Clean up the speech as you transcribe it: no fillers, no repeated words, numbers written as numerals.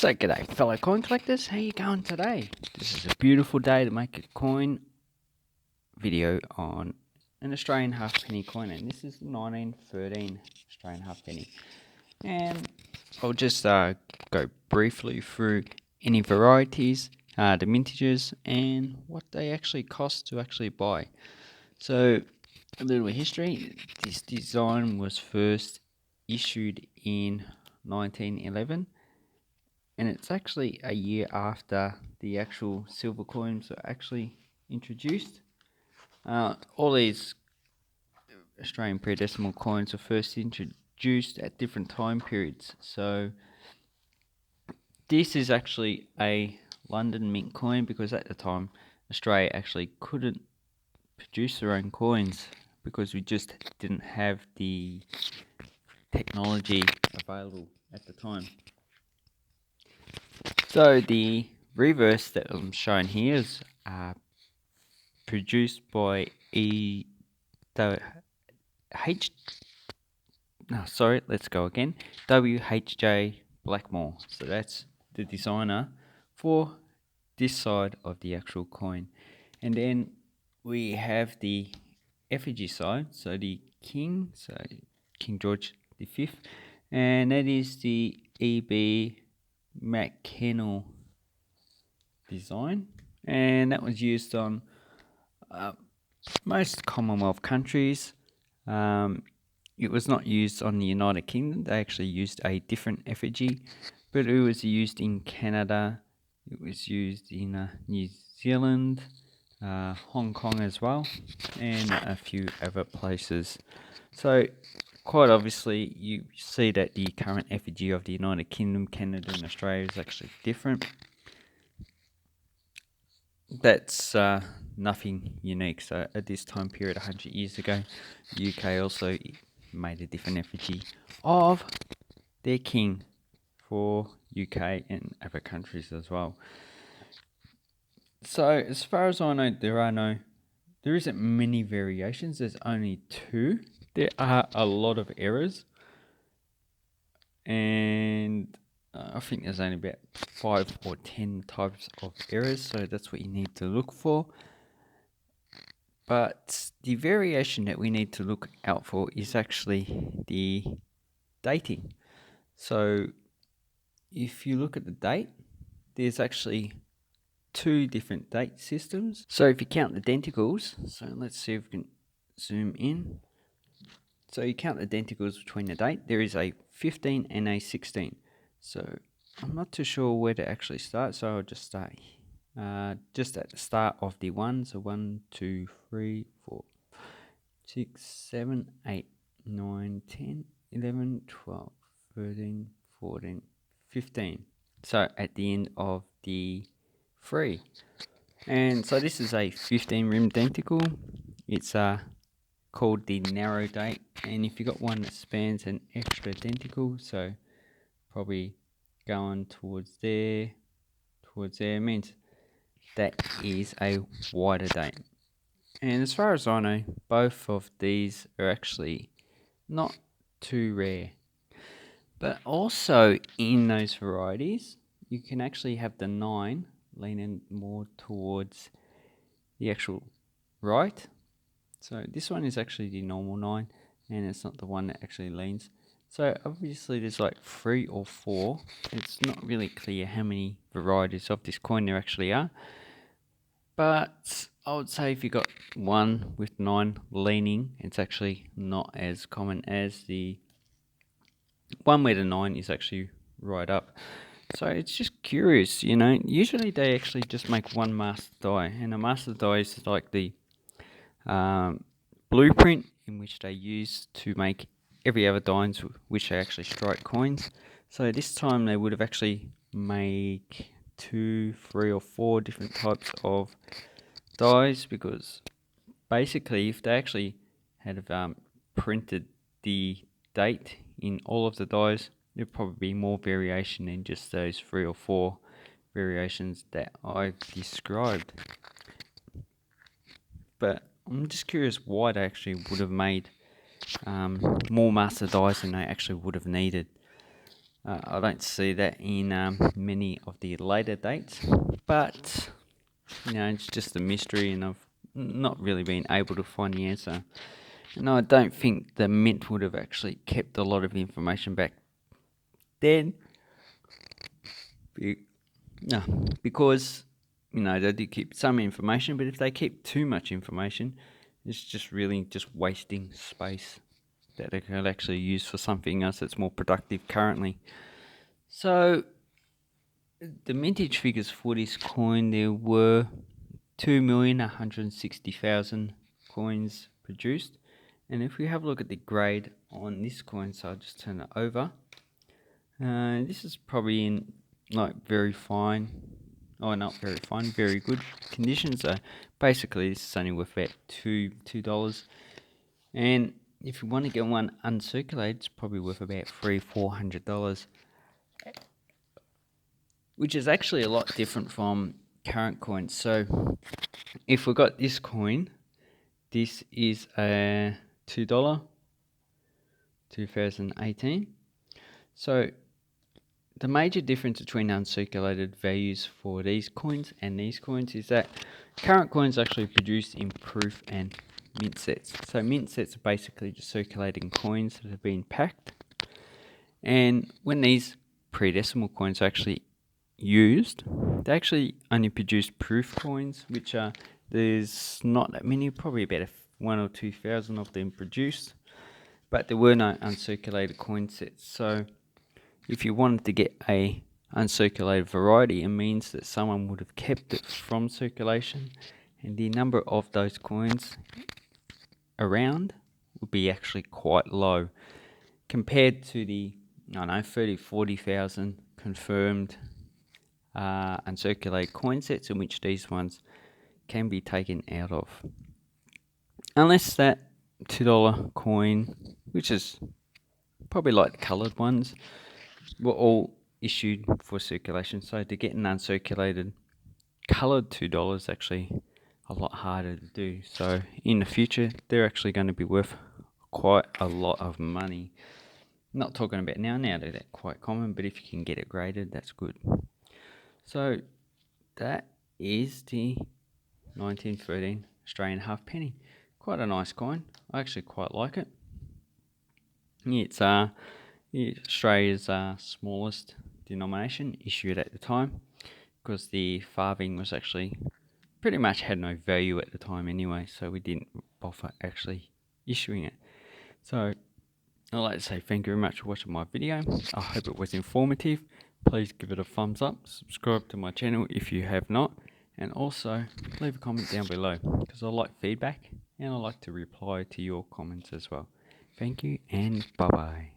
So g'day fellow coin collectors, how you going today? This is a beautiful day to make a coin video on an Australian halfpenny coin, and this is the 1913 Australian halfpenny. And I'll just go briefly through any varieties, the mintages, and what they actually cost to actually buy. So a little history, this design was first issued in 1911. And it's actually a year after the actual silver coins were actually introduced. All these Australian pre-decimal coins were first introduced at different time periods. So this is actually a London mint coin because at the time Australia actually couldn't produce their own coins because we just didn't have the technology available at the time. So the reverse that I'm showing here is produced by WHJ Blackmore. So that's the designer for this side of the actual coin. And then we have the effigy side, so the king, so King George V, and that is the E.B. McKennell design, and that was used on most Commonwealth countries. It was not used on the United Kingdom. They actually used a different effigy, but it was used in Canada, it was used in New Zealand, Hong Kong as well, and a few other places. So quite obviously you see that the current effigy of the United Kingdom, Canada and Australia is actually different. That's nothing unique. So at this time period 100 years ago, the UK also made a different effigy of their king for UK and other countries as well. So as far as I know, there isn't many variations. There's only two. There are a lot of errors, and I think there's only about 5 or 10 types of errors, so that's what you need to look for. But the variation that we need to look out for is actually the dating. So if you look at the date, there's actually two different date systems. So if you count the denticles, so let's see if we can zoom in. So you count the denticles between the date, there is a 15 and a 16. So I'm not too sure where to actually start, so I'll just start just at the start of the 1. So 1, 2, 3, 4, 6, 7, 8, 9, 10, 11, 12, 13, 14, 15. So at the end of the 3. And so this is a 15 rim denticle. It's called the narrow date, and if you got one that spans an extra denticle, so probably going towards there, means that is a wider date. And as far as I know, both of these are actually not too rare. But also in those varieties, you can actually have the 9 leaning more towards the actual right. So this one is actually the normal 9, and it's not the one that actually leans. So obviously there's like 3 or 4. It's not really clear how many varieties of this coin there actually are. But I would say if you got one with 9 leaning, it's actually not as common as the one where the 9 is actually right up. So it's just curious, usually they actually just make one master die, and a master die is like the blueprint in which they use to make every other dies which they actually strike coins. So this time they would have actually make 2, 3 or 4 different types of dies, because basically if they actually had printed the date in all of the dies, there'd probably be more variation than just those 3 or 4 variations that I've described. But I'm just curious why they actually would have made more master dies than they actually would have needed. I don't see that in many of the later dates, but it's just a mystery, and I've not really been able to find the answer. And I don't think the mint would have actually kept a lot of information back then, no, because they do keep some information, but if they keep too much information, it's just really just wasting space that they could actually use for something else that's more productive currently. So the mintage figures for this coin, there were 2,160,000 coins produced. And if we have a look at the grade on this coin, so I'll just turn it over. This is probably in very fine, not very fine, very good condition. So basically this is only worth about $2. And if you want to get one uncirculated, it's probably worth about $300-400, which is actually a lot different from current coins. So if we got this coin, this is a $2, 2018. So the major difference between uncirculated values for these coins and these coins is that current coins are actually produced in proof and mint sets. So mint sets are basically just circulating coins that have been packed. And when these pre-decimal coins are actually used, they actually only produce proof coins, which there's not that many, probably about 1,000 or 2,000 of them produced. But there were no uncirculated coin sets. So if you wanted to get a uncirculated variety, it means that someone would have kept it from circulation, and the number of those coins around would be actually quite low compared to the 30,000-40,000 confirmed uncirculated coin sets in which these ones can be taken out of. Unless that $2 coin, which is probably like the coloured ones, were all issued for circulation. So to get an uncirculated coloured $2 actually a lot harder to do. So in the future, they're actually going to be worth quite a lot of money. Not talking about now they're quite common, but if you can get it graded, that's good. So that is the 1913 Australian halfpenny. Quite a nice coin. I actually quite like it. It's Australia's smallest denomination issued at the time, because the farthing was actually pretty much had no value at the time anyway, so we didn't bother actually issuing it. So I'd like to say thank you very much for watching my video. I hope it was informative. Please give it a thumbs up, subscribe to my channel if you have not, and also leave a comment down below, because I like feedback and I like to reply to your comments as well. Thank you and bye bye.